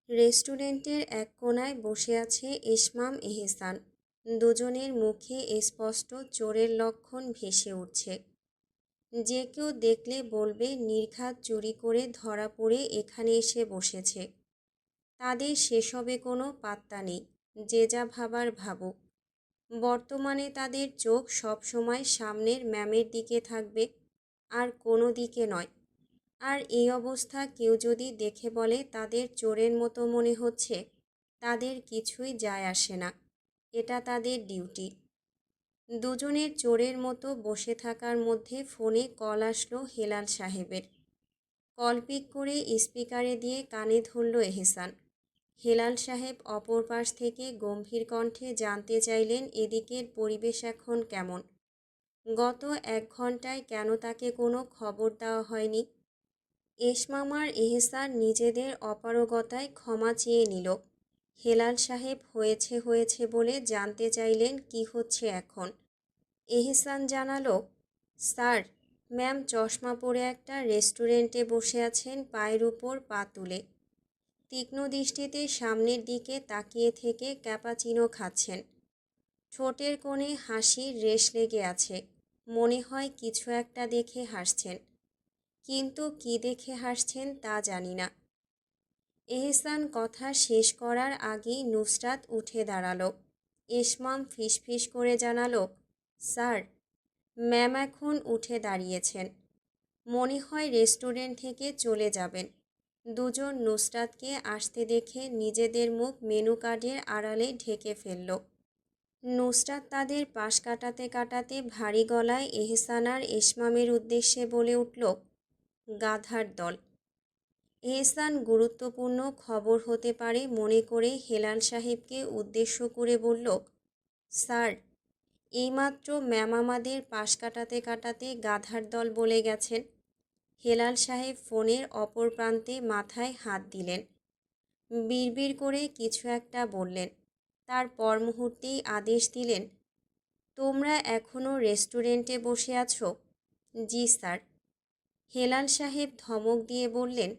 রেস্টুরেন্টের এক কোণায় বসে আছে ইসমাম এহসান। দুজনের মুখে স্পষ্ট চোরের লক্ষণ ভেসে উঠছে। যে কেউ দেখলে বলবে নির্ঘাত চুরি করে ধরা পড়ে এখানে এসে বসেছে। তাদের সেসবে কোনো পাত্তা নেই, যে যা ভাবার ভাবুক। বর্তমানে তাদের চোখ সবসময় সামনের ম্যামের দিকে থাকবে, আর কোনো দিকে নয়। আর এই অবস্থা কেউ যদি দেখে বলে তাদের চোরের মতো মনে হচ্ছে, তাদের কিছুই যায় আসে না। এটা তাদের ডিউটি। দুজনের চোরের মতো বসে থাকার মধ্যে ফোনে কল আসলো হেলাল সাহেবের। কল পিক করে স্পিকারে দিয়ে কানে ধরল এহসান। হেলাল সাহেব অপর পাশ থেকে গম্ভীর কণ্ঠে জানতে চাইলেন এদিকের পরিবেশ এখন কেমন। গত 1 ঘন্টায় কেন তাকে কোনো খবর দেওয়া হয়নি। ইসমাম আর এহসান নিজেদের অপারগতায় ক্ষমা চেয়ে নিল। হেলাল সাহেব হয়েছে বলে জানতে চাইলেন কি হচ্ছে এখন। এহসান জানালো, স্যার, ম্যাম চশমা পরে একটা রেস্টুরেন্টে বসে আছেন পায়ের উপর পা তুলে। তীক্ষ্ণ দৃষ্টিতে সামনের দিকে তাকিয়ে থেকে ক্যাপাচিনো খাচ্ছেন। ঠোঁটের কোণে হাসির রেশ লেগে আছে। মনে হয় কিছু একটা দেখে হাসছেন, কিন্তু কি দেখে হাসছেন তা জানি না। এহসান কথা শেষ করার আগেই নুসরাত উঠে দাঁড়ালো। ইসমাম ফিসফিস করে জানালো, স্যার, ম্যাম এখন উঠে দাঁড়িয়েছেন। মনে হয় রেস্টুরেন্ট থেকে চলে যাবেন। দুজন নুসরাতকে আসতে দেখে নিজেদের মুখ মেনু কার্ডের আড়ালে ঢেকে ফেলল। নুসরাত তাদের পাশ কাটাতে কাটাতে ভারী গলায় এহসান আর ইসমামের উদ্দেশ্যে বলে উঠল, গাধার দল। এহসান গুরুত্বপূর্ণ খবর হতে পারে মনে করে হেলাল সাহেবকে উদ্দেশ্য করে বলল, স্যার, এইমাত্র ম্যাম আমাদের পাশ কাটাতে কাটাতে গাধার দল বলে গেছেন। হেলাল সাহেব ফোনের অপর প্রান্তে মাথায় হাত দিলেন। বিড়বিড় করে কিছু একটা বললেন। তার পর মুহূর্তেই আদেশ দিলেন, তোমরা এখনও রেস্টুরেন্টে বসে আছো? জি স্যার। হেলাল সাহেব ধমক দিয়ে বললেন,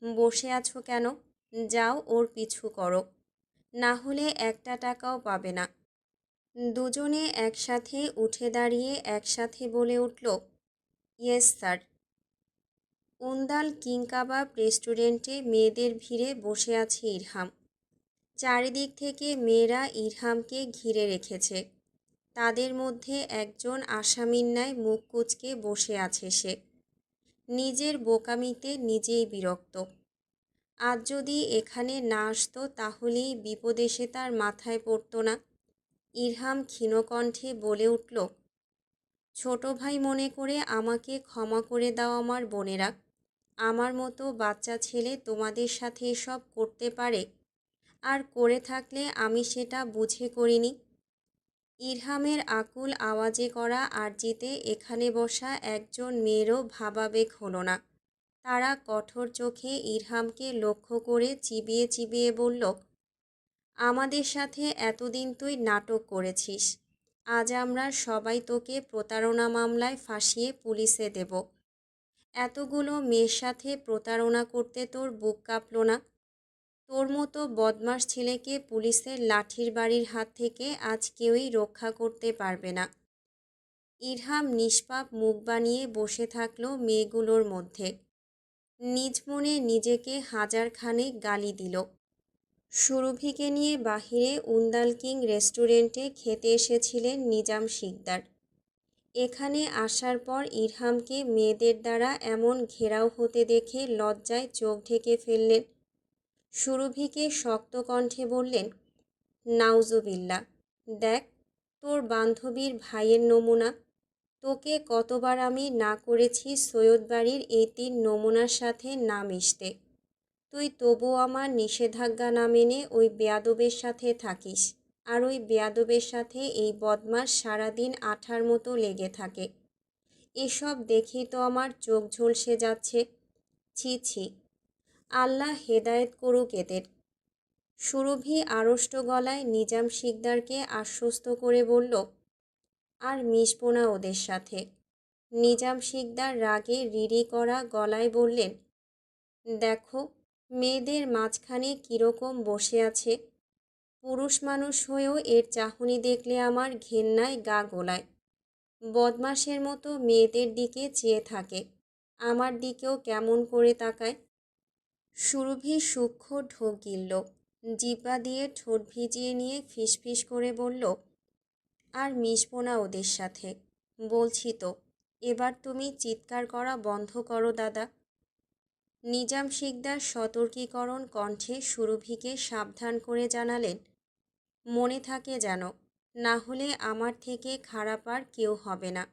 বসে আছো কেন? যাও ওর পিছু করো, না হলে 1 টাকাও পাবে না। দুজনে একসাথে উঠে দাঁড়িয়ে একসাথে বলে উঠল, ইয়েস স্যার। উন্দাল কিং কাবাব রেস্টুরেন্টে মেয়েদের ভিড়ে বসে আছে ইরহাম। চারিদিক থেকে মেয়েরা ইরহামকে ঘিরে রেখেছে। তাদের মধ্যে একজন আসামির ন্যায় মুখ কুঁচকে বসে আছে সে। নিজের বোকামিতে নিজেই বিরক্ত। আজ যদি এখানে না আসতো তাহলেই বিপদ এসে তার মাথায় পড়তো না। ইরহাম ক্ষীণকণ্ঠে বলে উঠল, ছোট ভাই মনে করে আমাকে ক্ষমা করে দাও আমার বোনেরা। আমার মতো বাচ্চা ছেলে তোমাদের সাথে এসব করতে পারে, আর করে থাকলে আমি সেটা বুঝে করিনি। ইরহামের আকুল আওয়াজে করা আরজিতে এখানে বসা একজন মেয়েরও ভাবাবেগ হলো না। তারা কঠোর চোখে ইরহামকে লক্ষ্য করে চিবিয়ে চিবিয়ে বলল, আমাদের সাথে এতদিন তুই নাটক করেছিস। আজ আমরা সবাই তোকে প্রতারণা মামলায় ফাঁসিয়ে পুলিশে দেব। এতগুলো মেয়ের সাথে প্রতারণা করতে তোর বুক কাঁপল না? তোর মতো বদমাশ ছেলেকে পুলিশের লাঠির বাড়ির হাত থেকে আজ কেউই রক্ষা করতে পারবে না। ইরহাম নিষ্পাপ মুখ বানিয়ে বসে থাকলো মেয়েগুলোর মধ্যে। নিজ মনে নিজেকে হাজারখানেক গালি দিল। সুরভিকে নিয়ে বাহিরে উন্দাল কিং রেস্টুরেন্টে খেতে এসেছিলেন নিজাম শিকদার। এখানে আসার পর ইরহামকে মেয়েদের দ্বারা এমন ঘেরাও হতে দেখে লজ্জায় চোখ ঢেকে ফেললেন। সুরভিকে শক্ত কণ্ঠে বললেন, নাউজুবিল্লাহ, দেখ তোর বান্ধবীর ভাইয়ের নমুনা। তোকে কতবার আমি না করেছি সৈয়দ বাড়ির এই 3 নমুনার সাথে না মিশতে। তুই তবুও আমার নিষেধাজ্ঞা না মেনে ওই বেয়াদবের সাথে থাকিস, আর ওই বেয়াদবের সাথে এই বদমাস সারাদিন আঠার মতো লেগে থাকে। এসব দেখেই তো আমার চোখ ঝলসে যাচ্ছে। ছি ছি, আল্লাহ হেদায়েত করুক এদের। সুরভি আড়ষ্ট গলায় নিজাম শিকদারকে আশ্বস্ত করে বলল, আর মিশবো না ওদের সাথে। নিজাম শিকদার রাগে রিরি করা গলায় বললেন, দেখো, মেয়েদের মাঝখানে কীরকম বসে আছে। পুরুষ মানুষ হয়েও এর চাহনি দেখলে আমার ঘেন্নায় গা গোলায়। বদমাসের মতো মেয়েদের দিকে চেয়ে থাকে, আমার দিকেও কেমন করে তাকায়। সুরভি সূক্ষ্ম ঢোক গিলল, জিহ্বা দিয়ে ঠোঁট ভিজিয়ে নিয়ে ফিসফিস করে বলল, আর মিশবো না ওদের সাথে, বলছি তো। এবার তুমি চিৎকার করা বন্ধ করো দাদা। নিজাম শিকদার সতর্কীকরণ কণ্ঠে সুরভিকে সাবধান করে জানালেন, মনে থাকে যেন, না হলে আমার থেকে খারাপ আর কেউ হবে না।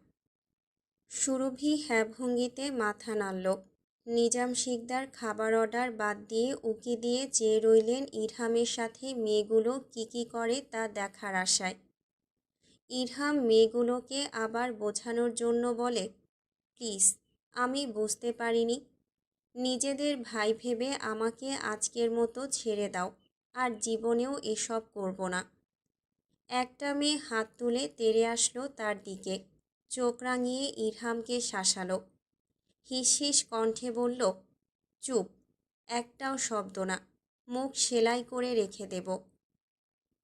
সুরভি হ্যাঁ ভঙ্গিতে মাথা নাড়ল। নিজাম শিকদার খাবার অর্ডার বাদ দিয়ে উকি দিয়ে চেয়ে রইলেন ইরহামের সাথে মেয়েগুলো কি করে তা দেখার আশায়। ইরহাম মেয়েগুলোকে আবার বোঝানোর জন্য বলে, প্লিজ, আমি বুঝতে পারিনি। নিজেদের ভাই ভেবে আমাকে আজকের মতো ছেড়ে দাও, আর জীবনেও এসব করব না। একটা মেয়ে হাত তুলে তেড়ে আসলো তার দিকে, চোখ রাঙিয়ে ইরহামকে শাসালো। হিসহিস কণ্ঠে বলল, চুপ, একটাও শব্দ না, মুখ সেলাই করে রেখে দেব।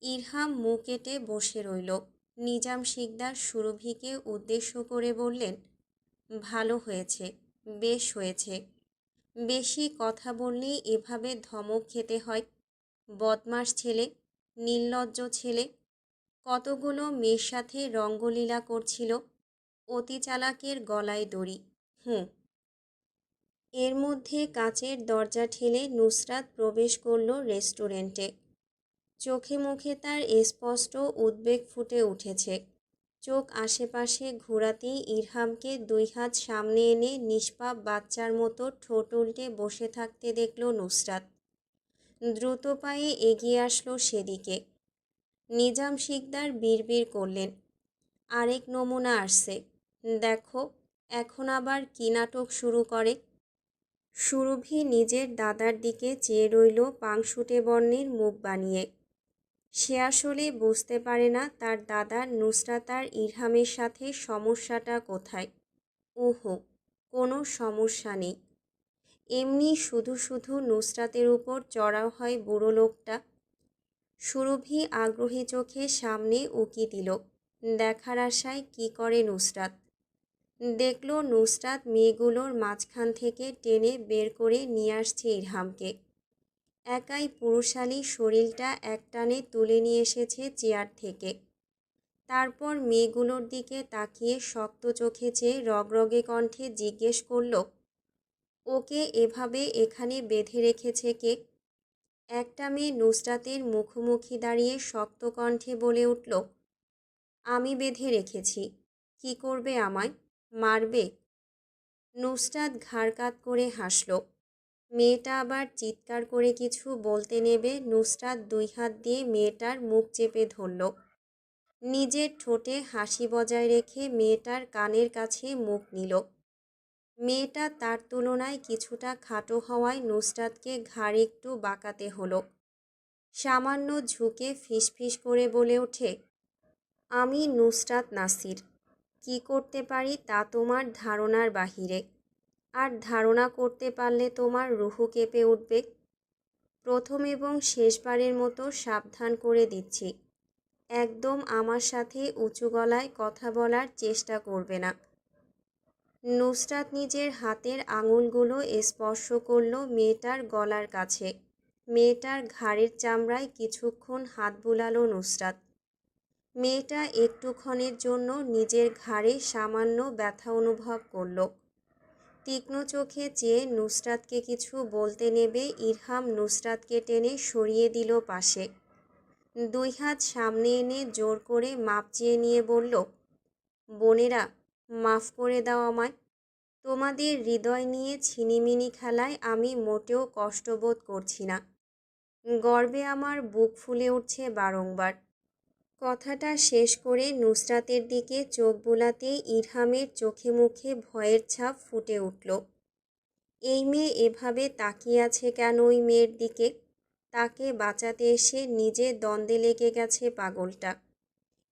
ইরহাম মুখ এঁটে বসে রইল। নিজাম শিকদার সুরভিকে উদ্দেশ্য করে বললেন, ভালো হয়েছে, বেশ হয়েছে। বেশি কথা বললেই এভাবে ধমক খেতে হয়। বদমাস ছেলে, নির্লজ্জ ছেলে, কতগুলো মেয়ের সাথে রঙ্গলীলা করছিল। অতি চালাকের গলায় দড়ি। এর মধ্যে কাচের দরজা ঠেলে নুসরাত প্রবেশ করল রেস্টুরেন্টে। চোখে মুখে তার স্পষ্ট উদ্বেগ ফুটে উঠেছে। চোখ আশেপাশে ঘোরাতেই ইরহামকে 2 হাত সামনে এনে নিষ্পাপ বাচ্চার মতো ঠোঁট উল্টে বসে থাকতে দেখল নুসরাত। দ্রুত পায়ে এগিয়ে আসলো সেদিকে। নিজাম শিকদার বিড়বিড় করলেন, আরেক নমুনা আসছে, দেখো এখন আবার কী নাটক শুরু করে। সুরভি নিজের দাদার দিকে চেয়ে রইল পাংশুটে বর্ণের মুখ বানিয়ে। সে আসলে বুঝতে পারে না তার দাদা নুসরাত আর ইরহামের সাথে সমস্যাটা কোথায়। ওহো, কোনো সমস্যা নেই, এমনি শুধু শুধু নুসরাতের উপর চড়াও হয় বুড়ো লোকটা। সুরভি আগ্রহী চোখে সামনে উকি দিল, দেখার আশায় কি করে নুসরাত। দেখল নুসরাত মেয়েগুলোর মাঝখান থেকে টেনে বের করে নিয়ে আসছে ইরহামকে। একাই পুরুষালী শরীরটা একটানে তুলে নিয়ে এসেছে চেয়ার থেকে। তারপর মেয়েগুলোর দিকে তাকিয়ে শক্ত চোখে চেয়ে রগরগে কণ্ঠে জিজ্ঞেস করল, ওকে এভাবে এখানে বেঁধে রেখেছে কে? একটা মেয়ে নুসরাতের মুখোমুখি দাঁড়িয়ে শক্ত কণ্ঠে বলে উঠল, আমি বেঁধে রেখেছি। কি করবে আমায়, মারবে? নুসরাত ঘাড় কাত করে হাসল। মেয়েটা আবার চিৎকার করে কিছু বলতে নেবে নুসরাত 2 হাত দিয়ে মেয়েটার মুখ চেপে ধরল। নিজের ঠোঁটে হাসি বজায় রেখে মেয়েটার কানের কাছে মুখ নিল। মেয়েটা তার তুলনায় কিছুটা খাটো হওয়ায় নুসরাতকে ঘাড় একটু বাঁকাতে হলো। সামান্য ঝুঁকে ফিসফিস করে বলে ওঠে, আমি নুসরাত নাসির। কি করতে পারি তা তোমার ধারণার বাহিরে, আর ধারণা করতে পারলে তোমার রুহু কেঁপে উঠবে। প্রথম এবং শেষবারের মতো সাবধান করে দিচ্ছি, একদম আমার সাথে উঁচু গলায় কথা বলার চেষ্টা করবে না। নুসরাত নিজের হাতের আঙুলগুলো স্পর্শ করল মেয়েটার গলার কাছে। মেয়েটার ঘাড়ের চামড়ায় কিছুক্ষণ হাত বুলালো নুসরাত। মেয়েটা একটুক্ষণের জন্য নিজের ঘাড়ে সামান্য ব্যথা অনুভব করল। তীক্ষ্ণ চোখে চেয়ে নুসরাতকে কিছু বলতে নেবে ইরহাম নুসরাতকে টেনে সরিয়ে দিল পাশে। 2 হাত সামনে এনে জোর করে মাপ চেয়ে নিয়ে বলল, বোনেরা, মাফ করে দাও আমায়। তোমাদের হৃদয় নিয়ে ছিনিমিনি খেলায় আমি মোটেও কষ্টবোধ করছি না। গর্বে আমার বুক ফুলে উঠছে বারংবার। কথাটা শেষ করে নুসরাতের দিকে চোখ বুলাতেই ইরহামের চোখে মুখে ভয়ের ছাপ ফুটে উঠল। এই মেয়ে এভাবে তাকিয়ে আছে কেন ওই মেয়ের দিকে? তাকে বাঁচাতে এসে নিজে দ্বন্দ্বে লেগে গেছে পাগলটা।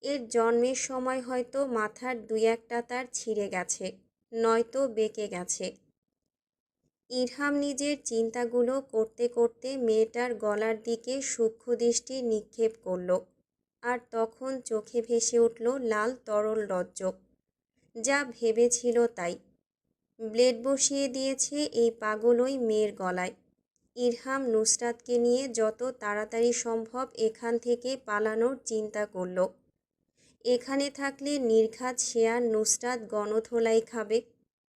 এর জন্মের সময় হয়তো মাথার 2-1টা তার ছিঁড়ে গেছে, নয়তো বেঁকে গেছে। ইরহাম নিজের চিন্তাগুলো করতে করতে মেয়েটার গলার দিকে সূক্ষ্ম দৃষ্টি নিক্ষেপ করল, আর তখন চোখে ভেসে উঠল লাল তরল রজ্জ। যা ভেবেছিল তাই। ব্লেড বসিয়ে দিয়েছে এই পাগলই মেয়ের গলায়। ইরহাম নুসরাতকে নিয়ে যত তাড়াতাড়ি সম্ভব এখান থেকে পালানোর চিন্তা করল। এখানে থাকলে নির্ঘাত সে আর নুসরাত গণধোলাই খাবে,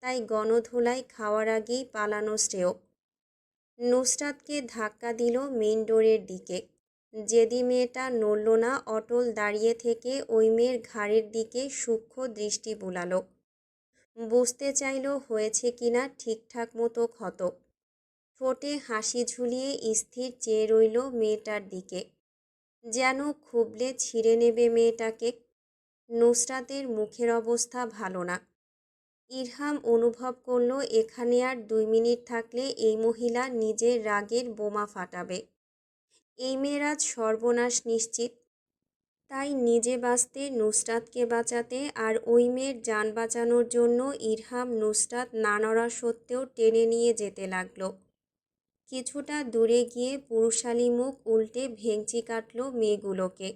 তাই গণধোলাই খাওয়ার আগেই পালানো শ্রেয়। নুসরাতকে ধাক্কা দিল মেইন ডোরের দিকে। জেদি মেয়েটা নড়ল না, অটল দাঁড়িয়ে থেকে ওই মেয়ের ঘাড়ের দিকে সূক্ষ্ম দৃষ্টি বুলালো। বুঝতে চাইল হয়েছে কিনা ঠিকঠাক মতো ক্ষত। ঠোঁটে হাসি ঝুলিয়ে স্থির চেয়ে রইল মেয়েটার দিকে, যেন খুবলে ছিঁড়ে নেবে মেয়েটাকে। নুসরাতের মুখের অবস্থা ভালো না। ইরহাম অনুভব করল এখানে আর 2 মিনিট থাকলে এই মহিলা নিজের রাগের বোমা ফাটাবে। এই মেয়ের আজ সর্বনাশ নিশ্চিত। তাই নিজে বাঁচতে, নুসরাতকে বাঁচাতে আর ওই মেয়ের জান বাঁচানোর জন্য ইরহাম নুসরাত না নড়া সত্ত্বেও টেনে নিয়ে যেতে লাগল। কিছুটা দূরে গিয়ে পুরুষালী মুখ উল্টে ভেঙচি কাটল মেয়েগুলোকে।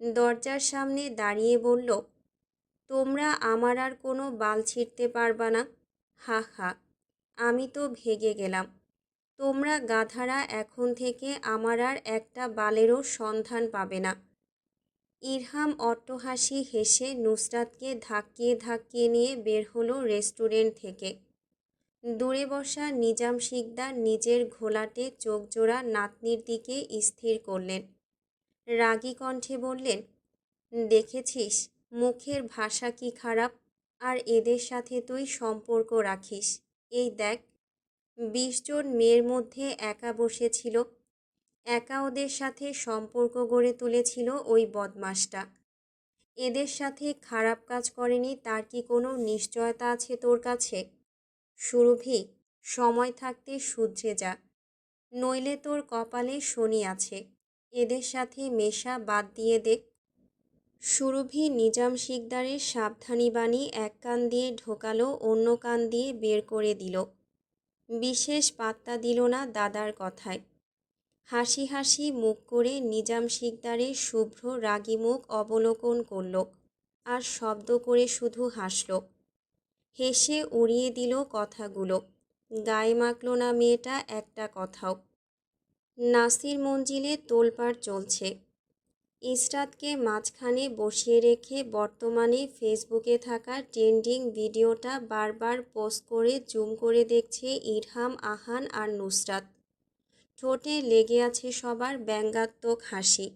দরজার সামনে দাঁড়িয়ে বলল, তোমরা আমার আর কোনো বাল ছিঁড়তে পারবা না। হা হা, আমি তো ভেগে গেলাম। তোমরা গাধারা এখন থেকে আমার আর একটা বালেরও সন্ধান পাবে না। ইরহাম অট্টহাসি হেসে নুসরাতকে ধাক্কিয়ে ধাক্কিয়ে নিয়ে বের হলো রেস্টুরেন্ট থেকে। দূরে বসা নিজাম শিকদার নিজের ঘোলাটে চোখজোড়া নাতনির দিকে স্থির করলেন। রাগী কণ্ঠে বললেন, দেখেছিস মুখের ভাষা কি খারাপ, আর এদের সাথে তুই সম্পর্ক রাখিস। এই দেখ, 20 জন মেয়ের মধ্যে একা বসেছিল, একা ওদের সাথে সম্পর্ক গড়ে তুলেছিল ওই বদমাসটা। এদের সাথে খারাপ কাজ করেনি তার কি কোনো নিশ্চয়তা আছে তোর কাছে? সুরভি, সময় থাকতে শুধরে যা, নইলে তোর কপালে শনি আছে। এদের সাথে মেশা বাদ দিয়ে দে। সুরভি নিজাম শিকদারের সাবধানী বাণী এক কান দিয়ে ঢোকালো, অন্য কান দিয়ে বের করে দিল। বিশেষ পাত্তা দিল না দাদার কথায়। হাসি হাসি মুখ করে নিজাম শিকদারের শুভ্র রাগী মুখ অবলোকন করল, আর শব্দ করে শুধু হাসল। হেসে উড়িয়ে দিল কথাগুলো। গায়ে মাখল না মেয়েটা একটা কথাও। নাসির মঞ্জিলে তোলপাড় চলছে। ইসরাতকে মাঝখানে বসিয়ে রেখে বর্তমানে ফেসবুকে থাকা ট্রেন্ডিং ভিডিওটা বারবার পোস্ট করে জুম করে দেখছে ইরহাম, আহান আর নুসরাত। ঠোঁটে লেগে আছে সবার ব্যঙ্গাত্মক হাসি।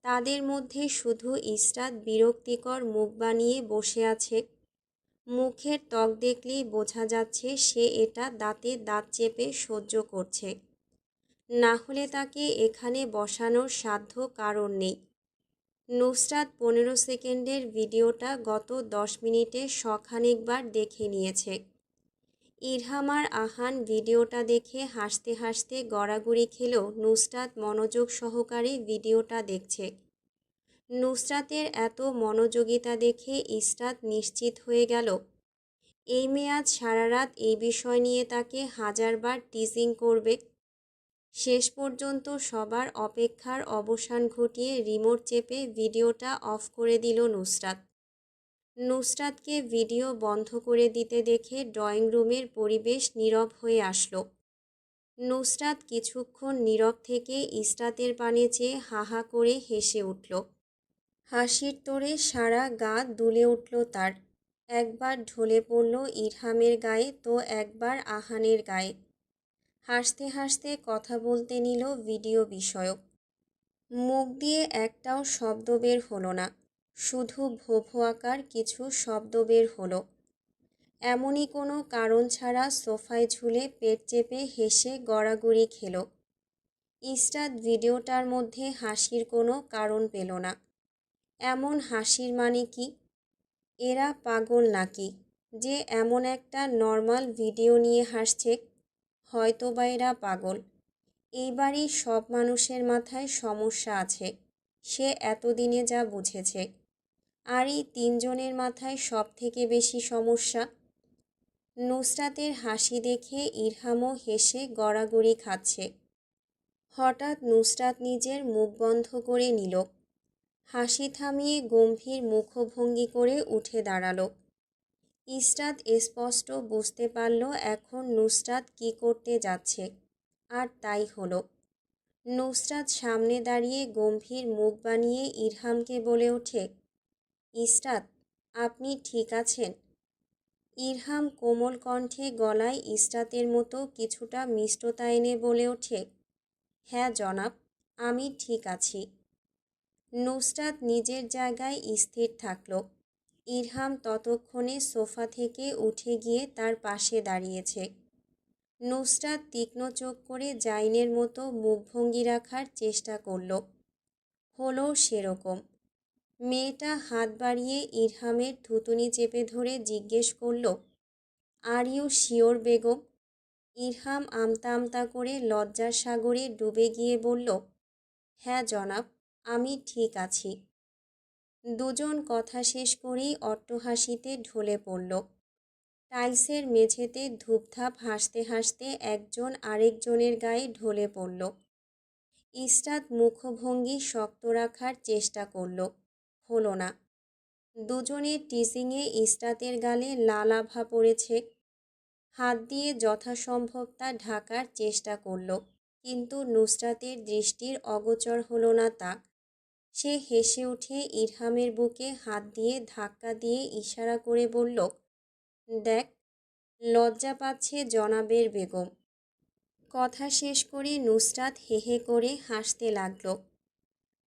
তাদের মধ্যে শুধু ইসরাত বিরক্তিকর মুখ বানিয়ে বসে আছে। মুখের ত্বক দেখলেই বোঝা যাচ্ছে সে এটা দাঁতে দাঁত চেপে সহ্য করছে। না হলে তাকে এখানে বসানোর সাধ্য কারণ নেই। নুসরাত 15 সেকেন্ডের ভিডিওটা গত 10 মিনিটে শখানেকবার দেখে নিয়েছে। ইরহাম আর আহান ভিডিওটা দেখে হাসতে হাসতে গড়াগড়ি খেলেও নুসরাত মনোযোগ সহকারে ভিডিওটা দেখছে। নুসরাতের এত মনোযোগিতা দেখে ইসরাত নিশ্চিত হয়ে গেল এই মেয়ে আজ সারা রাত এই বিষয় নিয়ে তাকে হাজারবার টিজিং করবে। শেষ পর্যন্ত সবার অপেক্ষার অবসান ঘটিয়ে রিমোট চেপে ভিডিওটা অফ করে দিল নুসরাত। নুসরাতকে ভিডিও বন্ধ করে দিতে দেখে ড্রয়িং রুমের পরিবেশ নীরব হয়ে আসলো। নুসরাত কিছুক্ষণ নীরব থেকে ইসরাতের পানে চেয়ে হা হা করে হেসে উঠল। হাসির তোড়ে সারা গা দুলে উঠল তার। একবার ঢলে পড়ল ইরহামের গায়ে, তো একবার আহানের গায়ে। হাসতে হাসতে কথা বলতে নিল ভিডিও বিষয়ক। মুখ দিয়ে একটাও শব্দ বের হলো না, শুধু ভোভো আকার কিছু শব্দ বের হলো। এমনই কোনো কারণ ছাড়া সোফায় ঝুলে পেট চেপে হেসে গড়াগড়ি খেল। ইসরাত ভিডিওটার মধ্যে হাসির কোনো কারণ পেল না। এমন হাসির মানে কি? এরা পাগল নাকি যে এমন একটা নর্মাল ভিডিও নিয়ে হাসছে? হয়তোবা এরা পাগল। এই বাড়ির সব মানুষের মাথায় সমস্যা আছে, সে এতদিনে যা বুঝেছে। আর এই 3 জনের মাথায় সব থেকে বেশি সমস্যা। নুসরাতের হাসি দেখে ইরহামও হেসে গড়াগড়ি খাচ্ছে। হঠাৎ নুসরাত নিজের মুখ বন্ধ করে নিল। হাসি থামিয়ে গম্ভীর মুখভঙ্গি করে উঠে দাঁড়ালো। ইসরাত স্পষ্ট বুঝতে পারল এখন নুসরাত কি করতে যাচ্ছে, আর তাই হলো। নুসরাত সামনে দাঁড়িয়ে গম্ভীর মুখ বানিয়ে ইরহামকে বলে ওঠে, ইসরাত, আপনি ঠিক আছেন? ইরহাম কোমল কণ্ঠে গলায় ইসরাতের মতো কিছুটা মিষ্টতা এনে বলে ওঠে, হ্যাঁ জনাব, আমি ঠিক আছি। নুসরাত নিজের জায়গায় স্থির থাকল। ইরহাম ততক্ষণে সোফা থেকে উঠে গিয়ে তার পাশে দাঁড়িয়েছে। নুসরাত তীক্ষ্ণ চোখ করে জাইনের মতো মুখভঙ্গি রাখার চেষ্টা করল। হলো সেরকম। মেয়েটা হাত বাড়িয়ে ইরহামের থুতুনি চেপে ধরে জিজ্ঞেস করল, are you sure Begum? Irham আমতা আমতা করে লজ্জার সাগরে ডুবে গিয়ে বলল, হ্যাঁ জনাব, আমি ঠিক আছি। দুজন কথা শেষ করেই অট্টহাসিতে ঢলে পড়ল। টাইলসের মেঝেতে ধূপধাপ হাসতে হাসতে একজন আরেকজনের গায়ে ঢলে পড়ল। ইসরাত মুখভঙ্গি শক্ত রাখার চেষ্টা করল, হলো না। দুজনের টিজিংয়ে ইসরাতের গালে লাল আভা পড়েছে। হাত দিয়ে যথাসম্ভব তা ঢাকার চেষ্টা করল, কিন্তু নুসরাতের দৃষ্টির অগোচর হলো না তা। সে হেসে উঠে ইরহামের বুকে হাত দিয়ে ধাক্কা দিয়ে ইশারা করে বলল, দেখ, লজ্জা পাচ্ছে জনাবের বেগম। কথা শেষ করে নুসরাত হে হে করে হাসতে লাগল।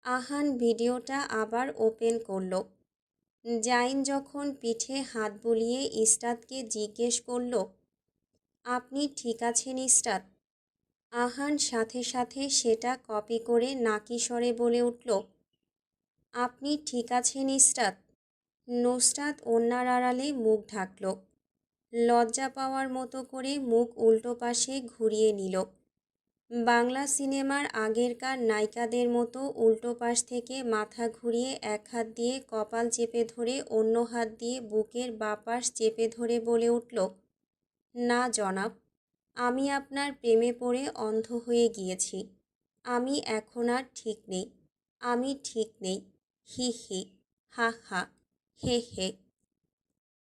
আহান ভিডিওটা আবার ওপেন করল। জাইন যখন পিঠে হাত বুলিয়ে ইসরাতকে জিজ্ঞেস করল, আপনি ঠিক আছেন ইসরাত? আহান সাথে সাথে সেটা কপি করে নাকি স্বরে বলে উঠল, আপনি ঠিক আছেন ইসরাত? নুসরাত ওড়নার আড়ালে মুখ ঢাকল। লজ্জা পাওয়ার মতো করে মুখ উল্টো পাশে ঘুরিয়ে নিল। বাংলা সিনেমার আগেরকার নায়িকাদের মতো উল্টো পাশ থেকে মাথা ঘুরিয়ে এক হাত দিয়ে কপাল চেপে ধরে অন্য হাত দিয়ে বুকের বাঁ পাশ চেপে ধরে বলে উঠল, না জনাব, আমি আপনার প্রেমে পড়ে অন্ধ হয়ে গিয়েছি। আমি এখন আর ঠিক নেই। আমি ঠিক নেই। হি হি, হা হা, হে হে।